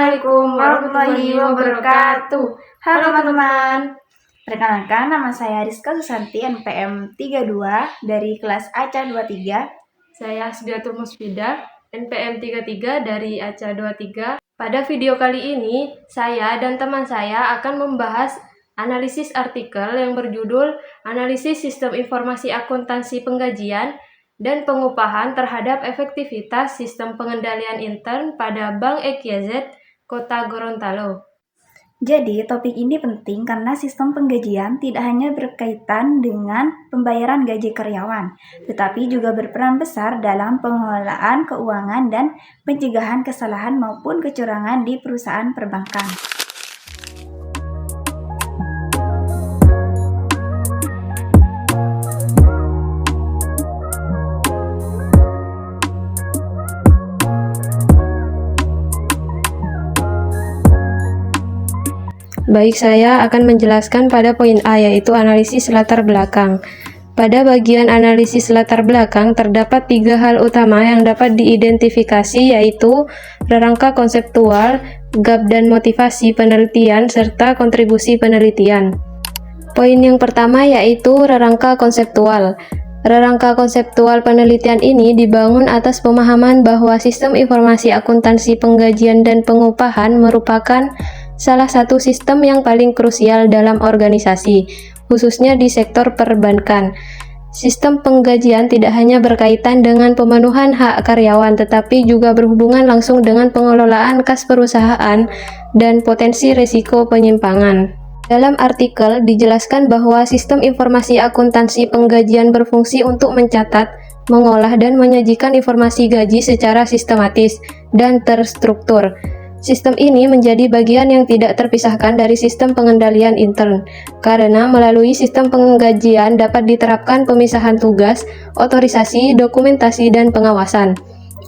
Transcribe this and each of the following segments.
Assalamualaikum warahmatullahi wabarakatuh. Halo teman-teman. Perkenalkan, nama saya Rizka Susanti, NPM 32 dari kelas ACA 23. Saya Asdiatul Musfida, NPM 33 dari ACA 23. Pada video kali ini, saya dan teman saya akan membahas analisis artikel yang berjudul Analisis Sistem Informasi Akuntansi Penggajian dan Pengupahan terhadap Efektivitas Sistem Pengendalian Intern pada Bank EQZ, Kota Gorontalo. Jadi, topik ini penting karena sistem penggajian tidak hanya berkaitan dengan pembayaran gaji karyawan, tetapi juga berperan besar dalam pengelolaan keuangan dan pencegahan kesalahan maupun kecurangan di perusahaan perbankan. Baik, saya akan menjelaskan pada poin A, yaitu analisis latar belakang. Pada bagian analisis latar belakang, terdapat 3 hal utama yang dapat diidentifikasi, yaitu rangka konseptual, gap dan motivasi penelitian, serta kontribusi penelitian. Poin yang pertama yaitu rangka konseptual. Rangka konseptual penelitian ini dibangun atas pemahaman bahwa sistem informasi akuntansi penggajian dan pengupahan merupakan salah satu sistem yang paling krusial dalam organisasi, khususnya di sektor perbankan. Sistem penggajian tidak hanya berkaitan dengan pemenuhan hak karyawan, tetapi juga berhubungan langsung dengan pengelolaan kas perusahaan dan potensi risiko penyimpangan. Dalam artikel dijelaskan bahwa sistem informasi akuntansi penggajian berfungsi untuk mencatat, mengolah, dan menyajikan informasi gaji secara sistematis dan terstruktur. Sistem ini menjadi bagian yang tidak terpisahkan dari sistem pengendalian intern, karena melalui sistem penggajian dapat diterapkan pemisahan tugas, otorisasi, dokumentasi, dan pengawasan.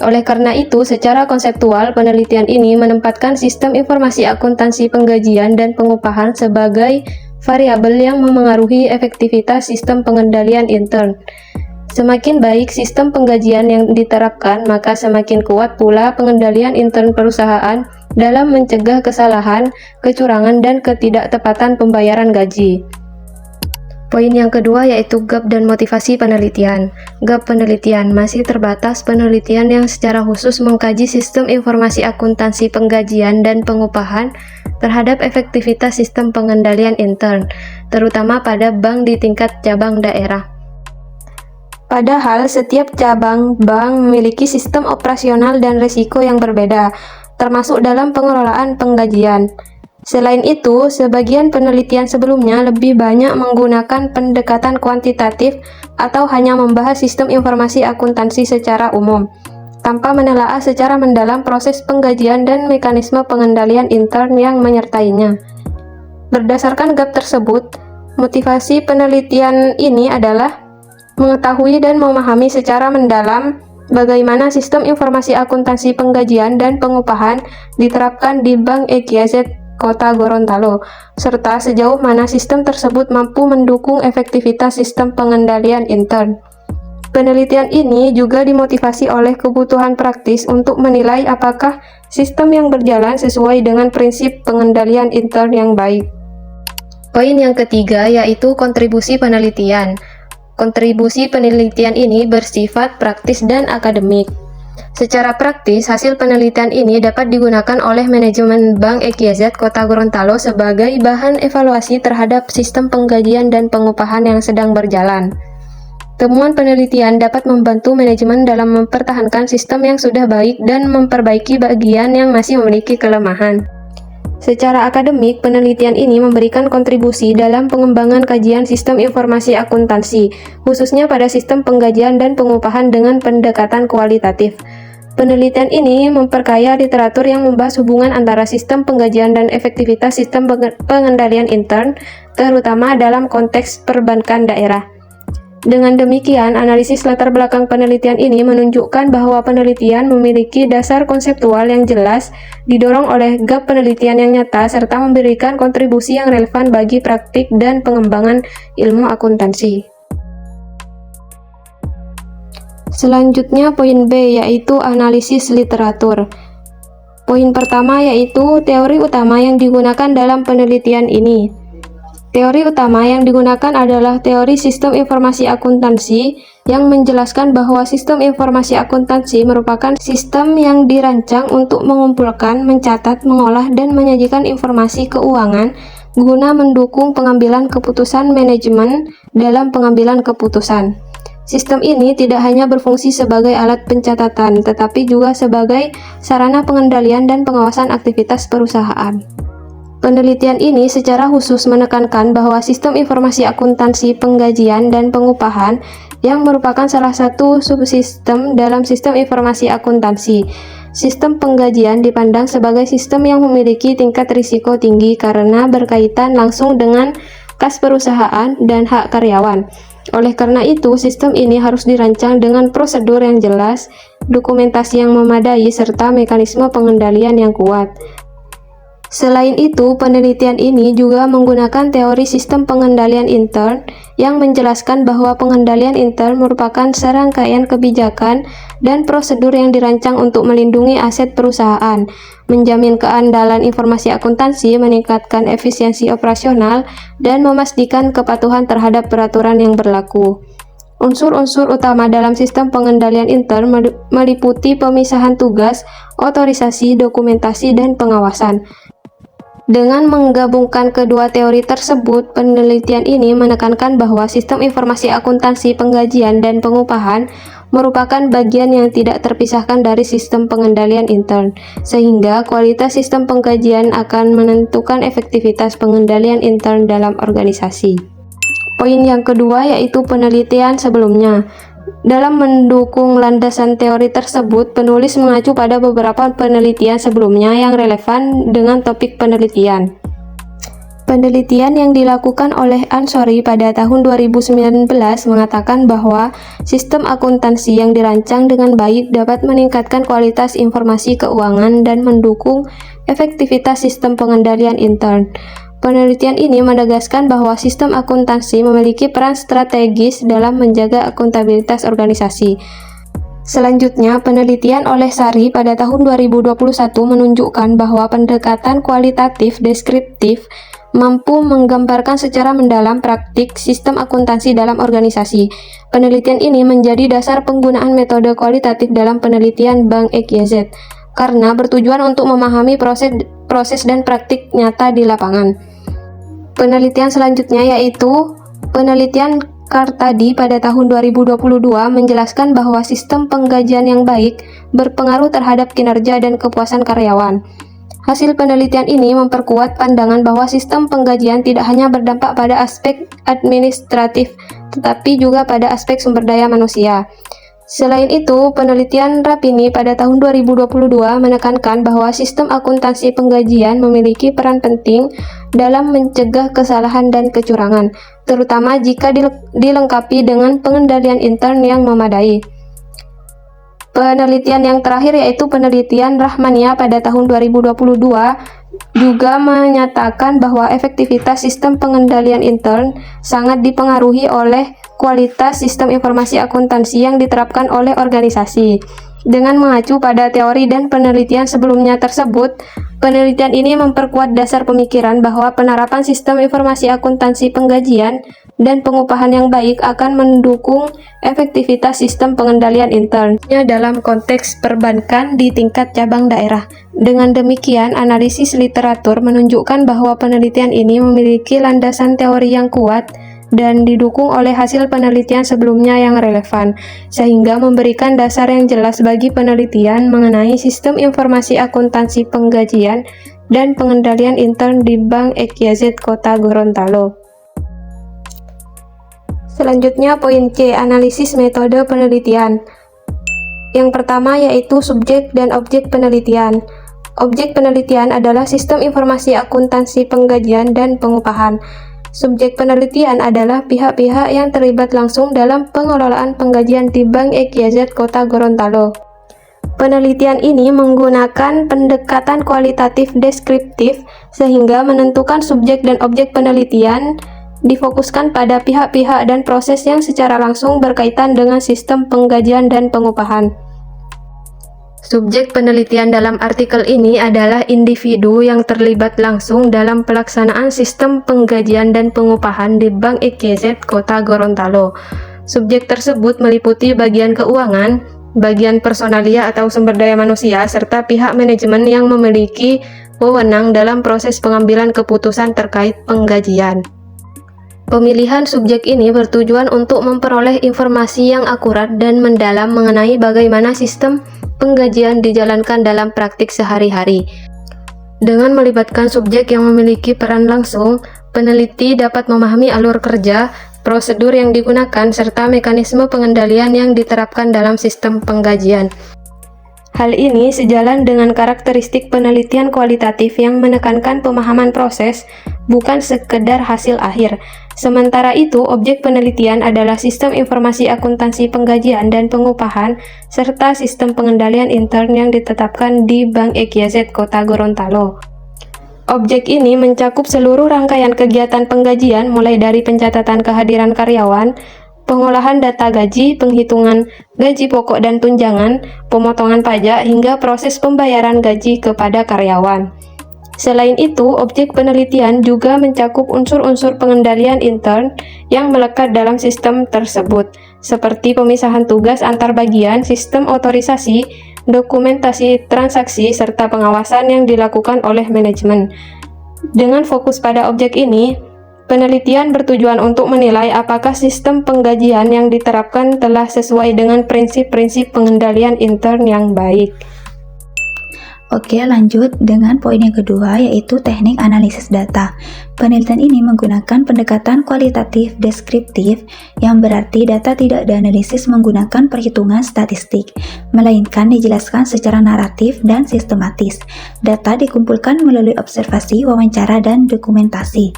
Oleh karena itu, secara konseptual, penelitian ini menempatkan sistem informasi akuntansi penggajian dan pengupahan sebagai variabel yang memengaruhi efektivitas sistem pengendalian intern. Semakin baik sistem penggajian yang diterapkan, maka semakin kuat pula pengendalian intern perusahaan dalam mencegah kesalahan, kecurangan, dan ketidaktepatan pembayaran gaji. Poin yang kedua yaitu gap dan motivasi penelitian. Gap penelitian masih terbatas penelitian yang secara khusus mengkaji sistem informasi akuntansi penggajian dan pengupahan terhadap efektivitas sistem pengendalian intern, terutama pada bank di tingkat cabang daerah. Padahal setiap cabang bank memiliki sistem operasional dan risiko yang berbeda, termasuk dalam pengelolaan penggajian. Selain itu, sebagian penelitian sebelumnya lebih banyak menggunakan pendekatan kuantitatif atau hanya membahas sistem informasi akuntansi secara umum, tanpa menelaah secara mendalam proses penggajian dan mekanisme pengendalian intern yang menyertainya. Berdasarkan gap tersebut, motivasi penelitian ini adalah mengetahui dan memahami secara mendalam bagaimana sistem informasi akuntansi penggajian dan pengupahan diterapkan di Bank EQZ Kota Gorontalo, serta sejauh mana sistem tersebut mampu mendukung efektivitas sistem pengendalian intern. Penelitian ini juga dimotivasi oleh kebutuhan praktis untuk menilai apakah sistem yang berjalan sesuai dengan prinsip pengendalian intern yang baik. Poin yang ketiga yaitu kontribusi penelitian. Kontribusi penelitian ini bersifat praktis dan akademik. Secara praktis, hasil penelitian ini dapat digunakan oleh manajemen Bank EQZ Kota Gorontalo sebagai bahan evaluasi terhadap sistem penggajian dan pengupahan yang sedang berjalan. Temuan penelitian dapat membantu manajemen dalam mempertahankan sistem yang sudah baik dan memperbaiki bagian yang masih memiliki kelemahan. Secara akademik, penelitian ini memberikan kontribusi dalam pengembangan kajian sistem informasi akuntansi, khususnya pada sistem penggajian dan pengupahan dengan pendekatan kualitatif. Penelitian ini memperkaya literatur yang membahas hubungan antara sistem penggajian dan efektivitas sistem pengendalian intern, terutama dalam konteks perbankan daerah. Dengan demikian, analisis latar belakang penelitian ini menunjukkan bahwa penelitian memiliki dasar konseptual yang jelas, didorong oleh gap penelitian yang nyata, serta memberikan kontribusi yang relevan bagi praktik dan pengembangan ilmu akuntansi. Selanjutnya poin B, yaitu analisis literatur. Poin pertama yaitu teori utama yang digunakan dalam penelitian ini. Teori utama yang digunakan adalah teori sistem informasi akuntansi yang menjelaskan bahwa sistem informasi akuntansi merupakan sistem yang dirancang untuk mengumpulkan, mencatat, mengolah, dan menyajikan informasi keuangan guna mendukung pengambilan keputusan manajemen dalam pengambilan keputusan. Sistem ini tidak hanya berfungsi sebagai alat pencatatan, tetapi juga sebagai sarana pengendalian dan pengawasan aktivitas perusahaan. Penelitian ini secara khusus menekankan bahwa sistem informasi akuntansi penggajian dan pengupahan yang merupakan salah satu subsistem dalam sistem informasi akuntansi. Sistem penggajian dipandang sebagai sistem yang memiliki tingkat risiko tinggi karena berkaitan langsung dengan kas perusahaan dan hak karyawan. Oleh karena itu, sistem ini harus dirancang dengan prosedur yang jelas, dokumentasi yang memadai, serta mekanisme pengendalian yang kuat. Selain itu, penelitian ini juga menggunakan teori sistem pengendalian intern yang menjelaskan bahwa pengendalian intern merupakan serangkaian kebijakan dan prosedur yang dirancang untuk melindungi aset perusahaan, menjamin keandalan informasi akuntansi, meningkatkan efisiensi operasional, dan memastikan kepatuhan terhadap peraturan yang berlaku. Unsur-unsur utama dalam sistem pengendalian intern meliputi pemisahan tugas, otorisasi, dokumentasi, dan pengawasan. Dengan menggabungkan kedua teori tersebut, penelitian ini menekankan bahwa sistem informasi akuntansi penggajian dan pengupahan merupakan bagian yang tidak terpisahkan dari sistem pengendalian intern, sehingga kualitas sistem penggajian akan menentukan efektivitas pengendalian intern dalam organisasi. Poin yang kedua yaitu penelitian sebelumnya. Dalam mendukung landasan teori tersebut, penulis mengacu pada beberapa penelitian sebelumnya yang relevan dengan topik penelitian. Penelitian yang dilakukan oleh Ansori pada tahun 2019 mengatakan bahwa sistem akuntansi yang dirancang dengan baik dapat meningkatkan kualitas informasi keuangan dan mendukung efektivitas sistem pengendalian intern. Penelitian ini menegaskan bahwa sistem akuntansi memiliki peran strategis dalam menjaga akuntabilitas organisasi. Selanjutnya, penelitian oleh Sari pada tahun 2021 menunjukkan bahwa pendekatan kualitatif deskriptif mampu menggambarkan secara mendalam praktik sistem akuntansi dalam organisasi. Penelitian ini menjadi dasar penggunaan metode kualitatif dalam penelitian Bank EQZ karena bertujuan untuk memahami proses dan praktik nyata di lapangan. Penelitian selanjutnya yaitu penelitian Kartadi pada tahun 2022 menjelaskan bahwa sistem penggajian yang baik berpengaruh terhadap kinerja dan kepuasan karyawan. Hasil penelitian ini memperkuat pandangan bahwa sistem penggajian tidak hanya berdampak pada aspek administratif, tetapi juga pada aspek sumber daya manusia. Selain itu, penelitian Rapini pada tahun 2022 menekankan bahwa sistem akuntansi penggajian memiliki peran penting dalam mencegah kesalahan dan kecurangan, terutama jika dilengkapi dengan pengendalian intern yang memadai. Penelitian yang terakhir yaitu penelitian Rahmania pada tahun 2022 juga menyatakan bahwa efektivitas sistem pengendalian intern sangat dipengaruhi oleh kualitas sistem informasi akuntansi yang diterapkan oleh organisasi. Dengan mengacu pada teori dan penelitian sebelumnya tersebut, penelitian ini memperkuat dasar pemikiran bahwa penerapan sistem informasi akuntansi penggajian dan pengupahan yang baik akan mendukung efektivitas sistem pengendalian internnya dalam konteks perbankan di tingkat cabang daerah. Dengan demikian, analisis literatur menunjukkan bahwa penelitian ini memiliki landasan teori yang kuat dan didukung oleh hasil penelitian sebelumnya yang relevan, sehingga memberikan dasar yang jelas bagi penelitian mengenai sistem informasi akuntansi penggajian dan pengendalian intern di Bank EQZ Kota Gorontalo. Selanjutnya, poin C, analisis metode penelitian. Yang pertama yaitu subjek dan objek penelitian. Objek penelitian adalah sistem informasi akuntansi penggajian dan pengupahan. Subjek penelitian adalah pihak-pihak yang terlibat langsung dalam pengelolaan penggajian di Bank EQZ Kota Gorontalo. Penelitian ini menggunakan pendekatan kualitatif deskriptif sehingga menentukan subjek dan objek penelitian difokuskan pada pihak-pihak dan proses yang secara langsung berkaitan dengan sistem penggajian dan pengupahan. Subjek penelitian dalam artikel ini adalah individu yang terlibat langsung dalam pelaksanaan sistem penggajian dan pengupahan di Bank EQZ Kota Gorontalo. Subjek tersebut meliputi bagian keuangan, bagian personalia atau sumber daya manusia, serta pihak manajemen yang memiliki wewenang dalam proses pengambilan keputusan terkait penggajian. Pemilihan subjek ini bertujuan untuk memperoleh informasi yang akurat dan mendalam mengenai bagaimana sistem penggajian dijalankan dalam praktik sehari-hari. Dengan melibatkan subjek yang memiliki peran langsung, peneliti dapat memahami alur kerja, prosedur yang digunakan, serta mekanisme pengendalian yang diterapkan dalam sistem penggajian. Hal ini sejalan dengan karakteristik penelitian kualitatif yang menekankan pemahaman proses, bukan sekedar hasil akhir. Sementara itu, objek penelitian adalah sistem informasi akuntansi penggajian dan pengupahan, serta sistem pengendalian intern yang ditetapkan di Bank EQZ Kota Gorontalo. Objek ini mencakup seluruh rangkaian kegiatan penggajian mulai dari pencatatan kehadiran karyawan, pengolahan data gaji, penghitungan gaji pokok dan tunjangan, pemotongan pajak, hingga proses pembayaran gaji kepada karyawan. Selain itu, objek penelitian juga mencakup unsur-unsur pengendalian intern yang melekat dalam sistem tersebut, seperti pemisahan tugas antar bagian, sistem otorisasi, dokumentasi transaksi, serta pengawasan yang dilakukan oleh manajemen. Dengan fokus pada objek ini, penelitian bertujuan untuk menilai apakah sistem penggajian yang diterapkan telah sesuai dengan prinsip-prinsip pengendalian intern yang baik. Oke, lanjut dengan poin yang kedua, yaitu teknik analisis data. Penelitian ini menggunakan pendekatan kualitatif deskriptif, yang berarti data tidak dianalisis menggunakan perhitungan statistik, melainkan dijelaskan secara naratif dan sistematis. Data dikumpulkan melalui observasi, wawancara, dan dokumentasi.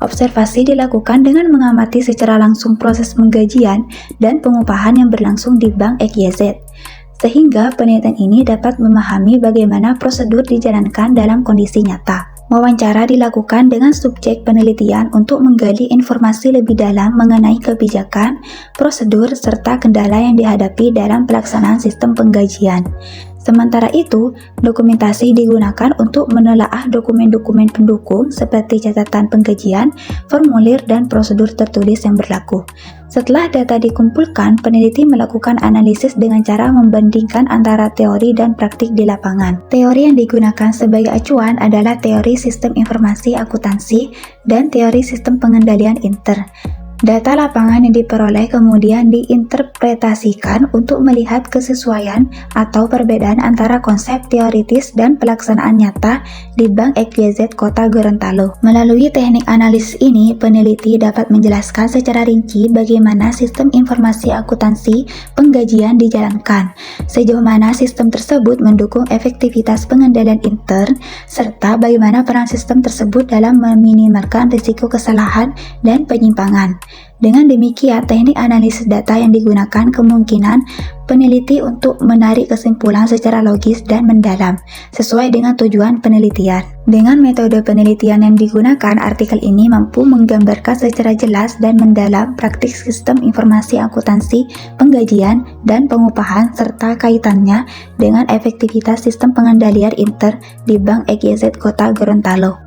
Observasi dilakukan dengan mengamati secara langsung proses penggajian dan pengupahan yang berlangsung di Bank EQZ, sehingga penelitian ini dapat memahami bagaimana prosedur dijalankan dalam kondisi nyata. Wawancara dilakukan dengan subjek penelitian untuk menggali informasi lebih dalam mengenai kebijakan, prosedur, serta kendala yang dihadapi dalam pelaksanaan sistem penggajian. Sementara itu, dokumentasi digunakan untuk menelaah dokumen-dokumen pendukung seperti catatan penggajian, formulir, dan prosedur tertulis yang berlaku. Setelah data dikumpulkan, peneliti melakukan analisis dengan cara membandingkan antara teori dan praktik di lapangan. Teori yang digunakan sebagai acuan adalah teori sistem informasi akuntansi dan teori sistem pengendalian intern. Data lapangan yang diperoleh kemudian diinterpretasikan untuk melihat kesesuaian atau perbedaan antara konsep teoritis dan pelaksanaan nyata di Bank EQZ Kota Gorontalo. Melalui teknik analisis ini, peneliti dapat menjelaskan secara rinci bagaimana sistem informasi akuntansi penggajian dijalankan, sejauh mana sistem tersebut mendukung efektivitas pengendalian intern, serta bagaimana peran sistem tersebut dalam meminimalkan risiko kesalahan dan penyimpangan. Dengan demikian, teknik analisis data yang digunakan kemungkinan peneliti untuk menarik kesimpulan secara logis dan mendalam, sesuai dengan tujuan penelitian. Dengan metode penelitian yang digunakan, artikel ini mampu menggambarkan secara jelas dan mendalam praktik sistem informasi akuntansi, penggajian, dan pengupahan, serta kaitannya dengan efektivitas sistem pengendalian intern di Bank EQZ Kota Gorontalo.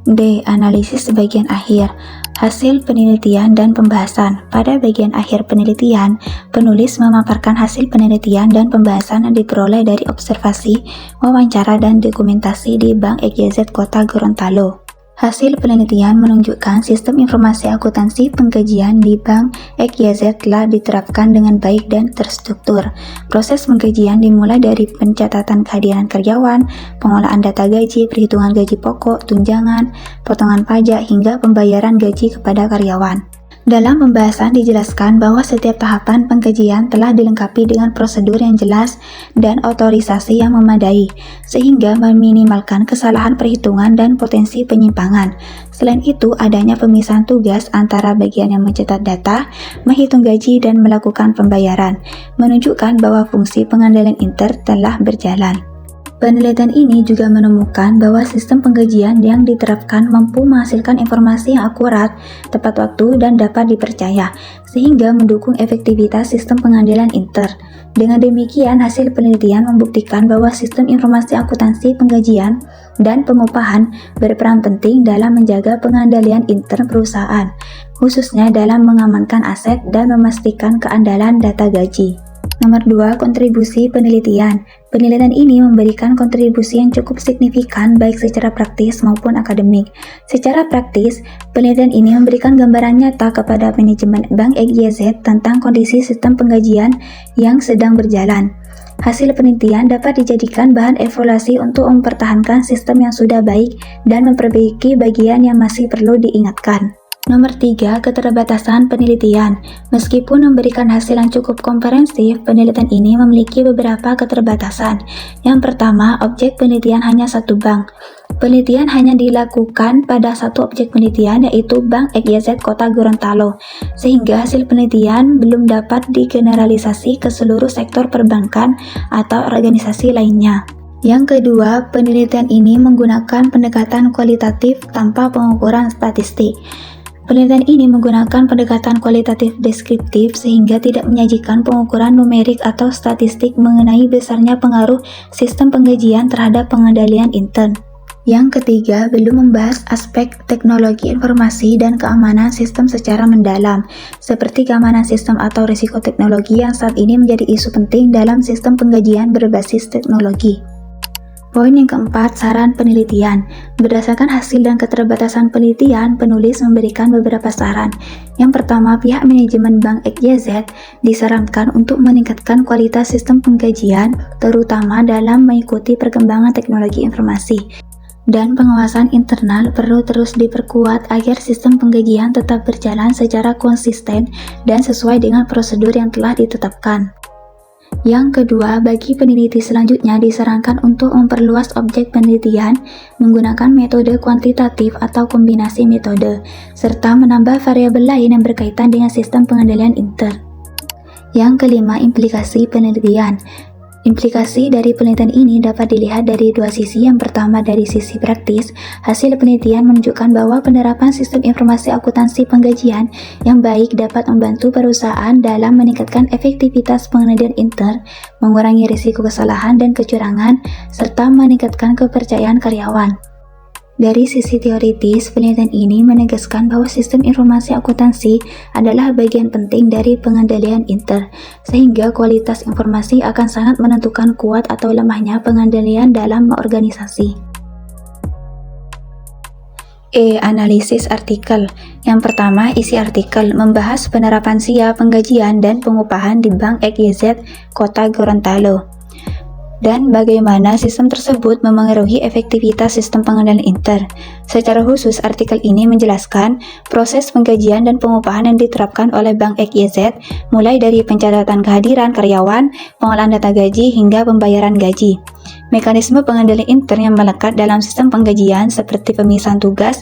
D. Analisis bagian akhir. Hasil penelitian dan pembahasan. Pada bagian akhir penelitian, penulis memaparkan hasil penelitian dan pembahasan yang diperoleh dari observasi, wawancara, dan dokumentasi di Bank EQZ Kota Gorontalo. Hasil penelitian menunjukkan sistem informasi akuntansi penggajian di Bank EQZ telah diterapkan dengan baik dan terstruktur. Proses penggajian dimulai dari pencatatan kehadiran karyawan, pengolahan data gaji, perhitungan gaji pokok, tunjangan, potongan pajak, hingga pembayaran gaji kepada karyawan. Dalam pembahasan dijelaskan bahwa setiap tahapan penggajian telah dilengkapi dengan prosedur yang jelas dan otorisasi yang memadai, sehingga meminimalkan kesalahan perhitungan dan potensi penyimpangan. Selain itu, adanya pemisahan tugas antara bagian yang mencatat data, menghitung gaji, dan melakukan pembayaran, menunjukkan bahwa fungsi pengendalian intern telah berjalan. Penelitian ini juga menemukan bahwa sistem penggajian yang diterapkan mampu menghasilkan informasi yang akurat, tepat waktu, dan dapat dipercaya, sehingga mendukung efektivitas sistem pengadilan intern. Dengan demikian, hasil penelitian membuktikan bahwa sistem informasi akuntansi penggajian dan pengupahan berperan penting dalam menjaga pengendalian intern perusahaan, khususnya dalam mengamankan aset dan memastikan keandalan data gaji. Nomor 2, kontribusi penelitian. Penelitian ini memberikan kontribusi yang cukup signifikan baik secara praktis maupun akademik. Secara praktis, penelitian ini memberikan gambaran nyata kepada manajemen Bank XYZ tentang kondisi sistem penggajian yang sedang berjalan. Hasil penelitian dapat dijadikan bahan evaluasi untuk mempertahankan sistem yang sudah baik dan memperbaiki bagian yang masih perlu diingatkan. Nomor 3, keterbatasan penelitian. Meskipun memberikan hasil yang cukup komprehensif, penelitian ini memiliki beberapa keterbatasan. Yang pertama, objek penelitian hanya satu bank. Penelitian hanya dilakukan pada satu objek penelitian, yaitu Bank XYZ Kota Gorontalo, sehingga hasil penelitian belum dapat digeneralisasi ke seluruh sektor perbankan atau organisasi lainnya. Yang kedua, penelitian ini menggunakan pendekatan kualitatif tanpa pengukuran statistik. Penelitian ini menggunakan pendekatan kualitatif deskriptif sehingga tidak menyajikan pengukuran numerik atau statistik mengenai besarnya pengaruh sistem penggajian terhadap pengendalian intern. Yang ketiga, belum membahas aspek teknologi informasi dan keamanan sistem secara mendalam, seperti keamanan sistem atau risiko teknologi yang saat ini menjadi isu penting dalam sistem penggajian berbasis teknologi. Poin yang keempat, saran penelitian. Berdasarkan hasil dan keterbatasan penelitian, penulis memberikan beberapa saran. Yang pertama, pihak manajemen Bank XYZ disarankan untuk meningkatkan kualitas sistem penggajian, terutama dalam mengikuti perkembangan teknologi informasi. Dan pengawasan internal perlu terus diperkuat agar sistem penggajian tetap berjalan secara konsisten dan sesuai dengan prosedur yang telah ditetapkan. Yang kedua, bagi peneliti selanjutnya disarankan untuk memperluas objek penelitian menggunakan metode kuantitatif atau kombinasi metode, serta menambah variabel lain yang berkaitan dengan sistem pengendalian intern. Yang kelima, implikasi penelitian. Implikasi dari penelitian ini dapat dilihat dari dua sisi. Yang pertama, dari sisi praktis, hasil penelitian menunjukkan bahwa penerapan sistem informasi akuntansi penggajian yang baik dapat membantu perusahaan dalam meningkatkan efektivitas pengendalian intern, mengurangi risiko kesalahan dan kecurangan, serta meningkatkan kepercayaan karyawan. Dari sisi teoritis, penelitian ini menegaskan bahwa sistem informasi akuntansi adalah bagian penting dari pengendalian intern, sehingga kualitas informasi akan sangat menentukan kuat atau lemahnya pengendalian dalam organisasi. Analisis artikel. Yang pertama, isi artikel membahas penerapan SIA penggajian dan pengupahan di Bank XYZ Kota Gorontalo, dan bagaimana sistem tersebut memengaruhi efektivitas sistem pengendalian intern. Secara khusus, artikel ini menjelaskan proses penggajian dan pengupahan yang diterapkan oleh Bank XYZ, mulai dari pencatatan kehadiran karyawan, pengolahan data gaji, hingga pembayaran gaji. Mekanisme pengendalian intern yang melekat dalam sistem penggajian seperti pemisahan tugas,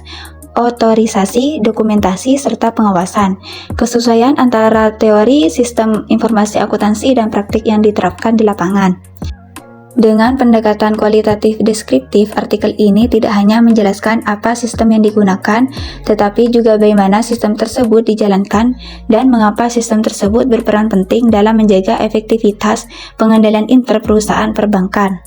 otorisasi, dokumentasi, serta pengawasan. Kesesuaian antara teori sistem informasi akuntansi dan praktik yang diterapkan di lapangan. Dengan pendekatan kualitatif deskriptif, artikel ini tidak hanya menjelaskan apa sistem yang digunakan, tetapi juga bagaimana sistem tersebut dijalankan dan mengapa sistem tersebut berperan penting dalam menjaga efektivitas pengendalian intern perusahaan perbankan.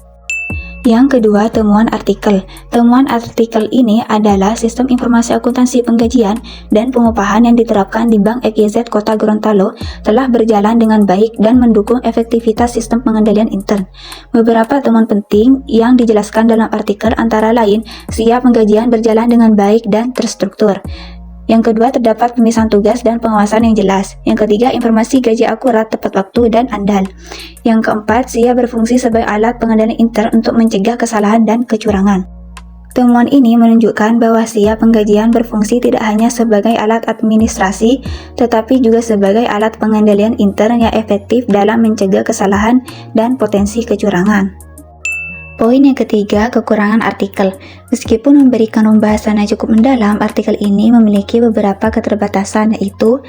Yang kedua, temuan artikel. Temuan artikel ini adalah sistem informasi akuntansi penggajian dan pengupahan yang diterapkan di Bank XYZ Kota Gorontalo telah berjalan dengan baik dan mendukung efektivitas sistem pengendalian intern. Beberapa temuan penting yang dijelaskan dalam artikel antara lain, SIA penggajian berjalan dengan baik dan terstruktur. Yang kedua, terdapat pemisahan tugas dan pengawasan yang jelas. Yang ketiga, informasi gaji akurat, tepat waktu, dan andal. Yang keempat, SIA berfungsi sebagai alat pengendalian intern untuk mencegah kesalahan dan kecurangan. Temuan ini menunjukkan bahwa SIA penggajian berfungsi tidak hanya sebagai alat administrasi, tetapi juga sebagai alat pengendalian intern yang efektif dalam mencegah kesalahan dan potensi kecurangan. Poin yang ketiga, kekurangan artikel. Meskipun memberikan pembahasan yang cukup mendalam, artikel ini memiliki beberapa keterbatasan, yaitu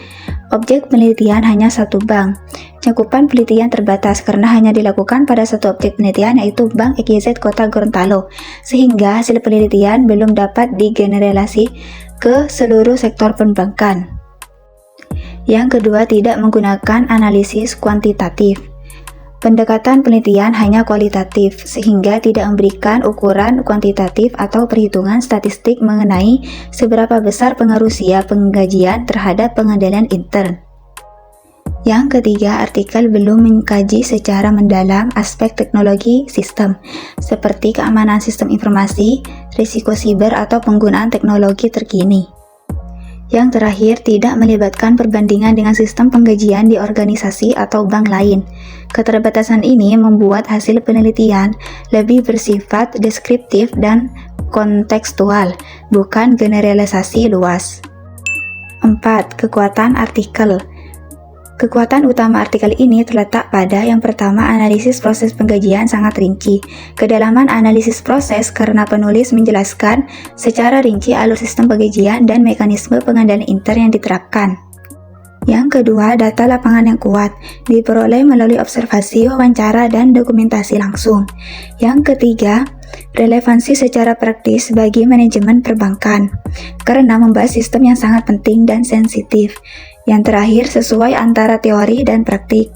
objek penelitian hanya satu bank. Cakupan penelitian terbatas karena hanya dilakukan pada satu objek penelitian, yaitu Bank EGZ Kota Gorontalo, sehingga hasil penelitian belum dapat digeneralisasi ke seluruh sektor perbankan. Yang kedua, tidak menggunakan analisis kuantitatif. Pendekatan penelitian hanya kualitatif, sehingga tidak memberikan ukuran kuantitatif atau perhitungan statistik mengenai seberapa besar pengaruh SIA penggajian terhadap pengendalian intern. Yang ketiga, artikel belum mengkaji secara mendalam aspek teknologi sistem, seperti keamanan sistem informasi, risiko siber, atau penggunaan teknologi terkini. Yang terakhir, tidak melibatkan perbandingan dengan sistem penggajian di organisasi atau bank lain. Keterbatasan ini membuat hasil penelitian lebih bersifat deskriptif dan kontekstual, bukan generalisasi luas. 4. Kekuatan artikel. Kekuatan utama artikel ini terletak pada yang pertama, analisis proses penggajian sangat rinci. Kedalaman analisis proses karena penulis menjelaskan secara rinci alur sistem penggajian dan mekanisme pengendalian intern yang diterapkan. Yang kedua, data lapangan yang kuat, diperoleh melalui observasi, wawancara, dan dokumentasi langsung. Yang ketiga, relevansi secara praktis bagi manajemen perbankan, karena membahas sistem yang sangat penting dan sensitif. Yang terakhir, sesuai antara teori dan praktik,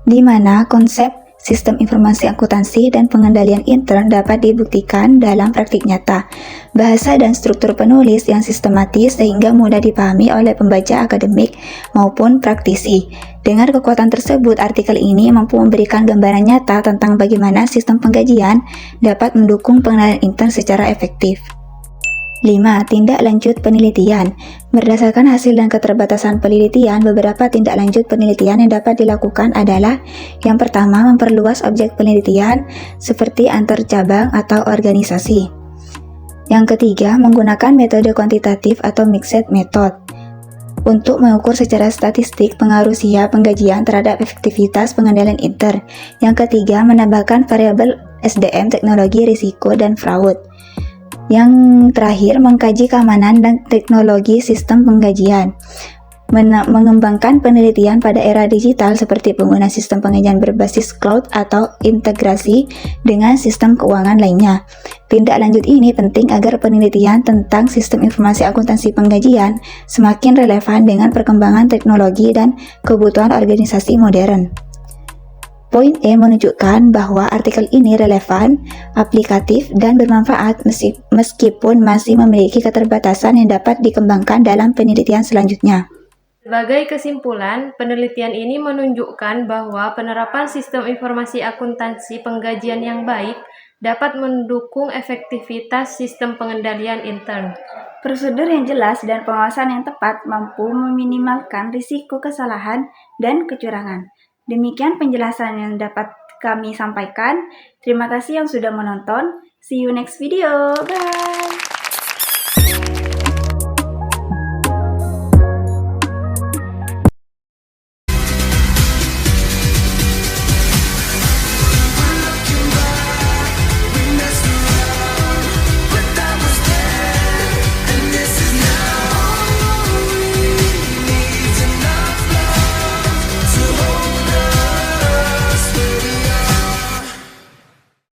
di mana konsep sistem informasi akuntansi dan pengendalian intern dapat dibuktikan dalam praktik nyata. Bahasa dan struktur penulis yang sistematis sehingga mudah dipahami oleh pembaca akademik maupun praktisi. Dengan kekuatan tersebut, artikel ini mampu memberikan gambaran nyata tentang bagaimana sistem penggajian dapat mendukung pengendalian intern secara efektif. 5. Tindak lanjut penelitian. Berdasarkan hasil dan keterbatasan penelitian, beberapa tindak lanjut penelitian yang dapat dilakukan adalah: yang pertama, memperluas objek penelitian seperti antar cabang atau organisasi. Yang ketiga, menggunakan metode kuantitatif atau mixed method untuk mengukur secara statistik pengaruh SIA penggajian terhadap efektivitas pengendalian intern. Yang ketiga, menambahkan variabel SDM, teknologi, risiko, dan fraud. Yang terakhir, mengkaji keamanan dan teknologi sistem penggajian. Mengembangkan penelitian pada era digital seperti penggunaan sistem penggajian berbasis cloud atau integrasi dengan sistem keuangan lainnya. Tindak lanjut ini penting agar penelitian tentang sistem informasi akuntansi penggajian semakin relevan dengan perkembangan teknologi dan kebutuhan organisasi modern. Poin E menunjukkan bahwa artikel ini relevan, aplikatif, dan bermanfaat meskipun masih memiliki keterbatasan yang dapat dikembangkan dalam penelitian selanjutnya. Sebagai kesimpulan, penelitian ini menunjukkan bahwa penerapan sistem informasi akuntansi penggajian yang baik dapat mendukung efektivitas sistem pengendalian intern. Prosedur yang jelas dan pengawasan yang tepat mampu meminimalkan risiko kesalahan dan kecurangan. Demikian penjelasan yang dapat kami sampaikan. Terima kasih yang sudah menonton. See you next video. Bye.